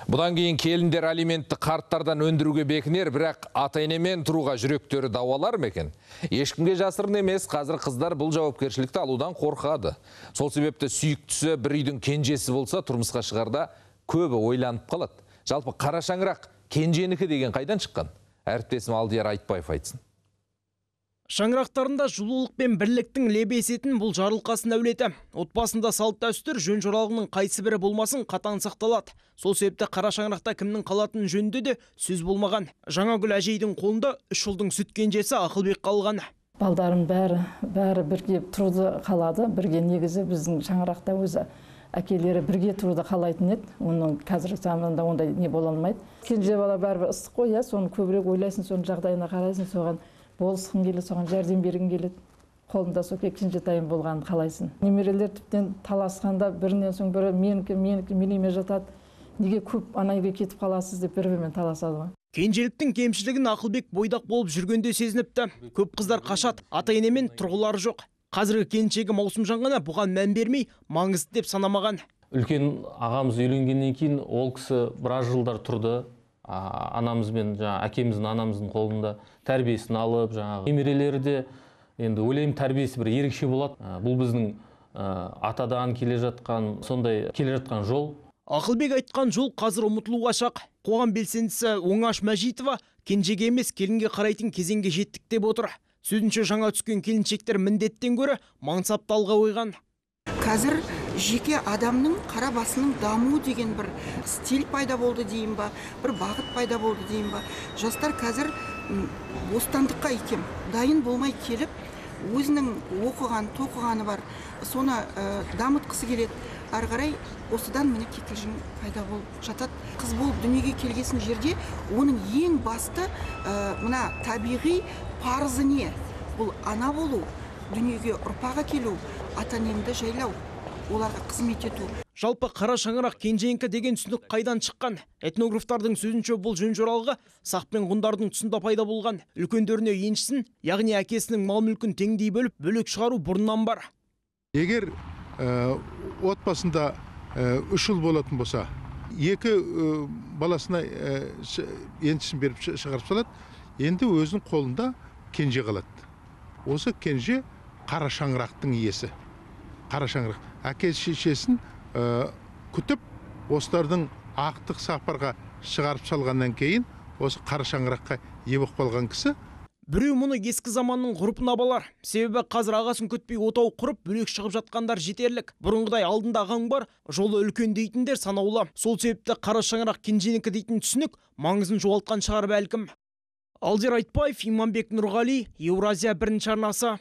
Бұдан кейін келіндер алиментті қарттардан өндіруге бекінер, бірақ ата-енемен тұруға жүректері дауалар ма екен? Ешкімге жасырын емес, қазір қыздар бұл жауапкершілікті алудан қорқады. Сол себепті сүйіктісі бір үйдің кенжесі болса, тұрмысқа шығарда көбі ойланып қалады. Жалпы қара шаңырақ кенженікі деген қайдан шыққан? Әріптесім Алдияр Айтбаев айтсын. Шаңырақтарында жылулық пен бірліктің лебесетін бұл жарылқасын әулеті. Отбасында салт дәстүр жөн жоралғының қайсы бірі болмасын қатаң сақталады. Сол себепті қара шаңырақта кімнің қалатын жөнінде де сөз болмаған. Жаңагүл әжейдің қолында 3 жылдың сүт кенжесі Ақылбек қалған. Балдарым бәрі бірге тұруды қалады. Бірге негізі біздің шаңырақта өзі әкелері бірге тұруды қалайтын еді. Оның қазіргі заманда ондай не бола алмайды. Кенже бала бәрібір ыстық қой, соны көбірек ойлайсың, соның жағдайына қарайсың, соған болысқың келеді, соған жәрдем бергің келеді. Қолында соке кенжетайым болғанын қалайсың. Немерелер тіптен таласқанда бірінен соң бірі меніме жатады. Неге көп ана үйге кетіп қаласыз деп бір-бірімен таласады. Кенжеліктің кемшілігін Ақылбек бойдақ болып жүргенде сезініпті. Көп қыздар қашады, ата-енемен тұрғылары жоқ. Қазіргі келіншегі Маусымжан ғана бұған мән бермей, маңызды деп санамаған. Үлкен ағамыз үйленгеннен кейін ол кісі біраз жылдар тұрды. Анамызбен, әкеміздің, анамыздың қолында тәрбиесін алып, немерелері де енді ойлаймын тәрбиесі бір ерекше болады. Бұл біздің атадан келе жатқан, сондай келе жатқан жол. Ақылбек айтқан жол қазір ұмытылуға шақ. Қоғам белсендісі Оңаш Мәжитова кенжеге емес келінге қарайтын кезеңге жеттік деп отыр. Сөзінше жаңа түскен келіншектер міндеттен гөрі мансапты алға қойған. Қазір жеке адамның қара басының даму деген бір стиль пайда болды дейін ба, бір бағыт пайда болды дейін ба. Жастар қазір бостандыққа икем дайын болмай келіп, өзінің оқыған, тоқығаны бар, соны дамытқысы келеді. Ары қарай осыдан міне кикілжің пайда болып жатады. Қыз болып дүниеге келгесін жерде оның ең басты мына табиғи парызы не? Бұл ана болу, дүниеге ұрпаға келу, ата-енеңді жайлау, оларға қызмет ету. Жалпы қара шаңырақ кенженікі деген түсінік қайдан шыққан? Этнографтардың сөзінше бұл жөн жоралғы сақ пен ғұндардың тұсында пайда болған. Үлкендеріне еншісін, яғни әкесінің мал-мүлкін теңдей бөліп, бөлек шығару бұрыннан бар. Егер отбасында 3 жыл болатын болса, 2 баласына еншісін беріп шығарып салады, енді өзінің қолында кенже қалады. Осы кенже қара шаңырақтың иесі. Қара шаңырақ. Әке шешесін күтіп, осылардың ақтық сапарға шығарып салғаннан кейін, осы қара шаңыраққа ие болып қалған кісі. Біреу мұны ескі заманның ғұрпына балар. Себебі қазір ағасын күтпей отау құрып, бөлек шығып жатқандар жетерлік. Бұрынғыдай алдында ағаң бар, жолы үлкен дейтіндер санаулы. Сол себепті қара шаңырақ кенженікі дейтін түсінік маңызын жоғалтқан шығар бәлкім. Алдияр Айтбаев, Иманбек Нұрғали, Еуразия 1 арнасы.